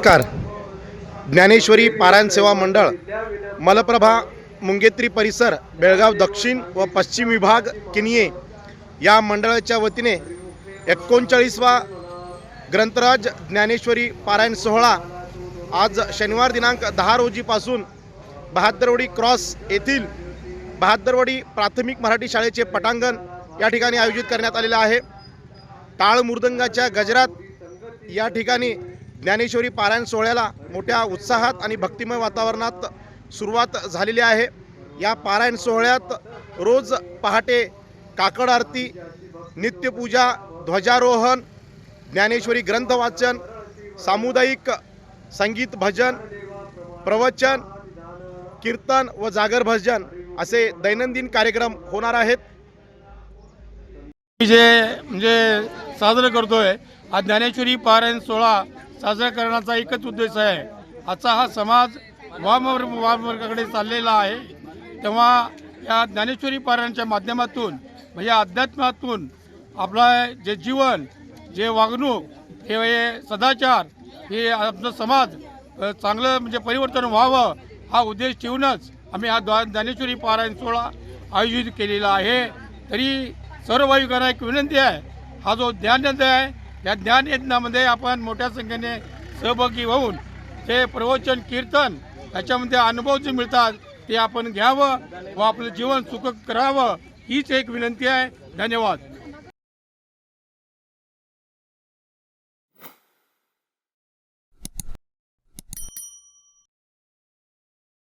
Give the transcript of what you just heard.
नमस्कार. ज्ञानेश्वरी पारायण सेवा मंडळ मलप्रभा मुंगेत्री परिसर बेळगाव दक्षिण व पश्चिम विभाग किनिये या मंडळाच्या वतीने 39वा ग्रंथराज ज्ञानेश्वरी पारायण सोहळा आज शनिवार दिनांक 10 रोजीपासून बहादरवाडी क्रॉस येथील बहादरवाडी प्राथमिक मराठी शाळेचे पटांगण या ठिकाणी आयोजित करण्यात आलेला आहे. टाळ मृदंगाच्या गजरात या ठिकाणी ज्ञानेश्वरी पारायण सोहळ्याला मोठ्या उत्साहात आणि भक्तिमय वातावरणात सुरुवात झालेली आहे. या पारायण सोहळ्यात रोज पहाटे काकड आरती, नित्यपूजा, ध्वजारोहण, ज्ञानेश्वरी ग्रंथ वाचन, सामुदायिक संगीत भजन, प्रवचन, कीर्तन व जागर भजन असे दैनंदिन कार्यक्रम होणार आहेत. म्हणजे साजरा करतोय हा ज्ञानेश्वरी पारायण सोहळा साजरा करण्याचा एकच उद्देश आहे. आजचा हा समाज वामवर्गाकडे चाललेला आहे, तेव्हा या ज्ञानेश्वरी पारायणाच्या माध्यमातून म्हणजे अध्यात्मातून आपला जे जीवन, जे वागणूक, हे सदाचार, हे आपला समाज चांगलं म्हणजे परिवर्तन व्हावं हा उद्देश ठेवूनच आम्ही हा ज्ञानेश्वरी पारायण सोहळा आयोजित केलेला आहे. तरी सर्व भाविकांना एक विनंती आहे, हा जो ज्ञानयज्ञ आहे या ज्ञानयज्ञामध्ये आपण मोठ्या संख्येने सहभागी होऊन ते प्रवचन, कीर्तन याच्यामध्ये अनुभव जे मिळतात ते आपण घ्यावं व आपलं जीवन सुखकर करावं हीच एक विनंती आहे. धन्यवाद.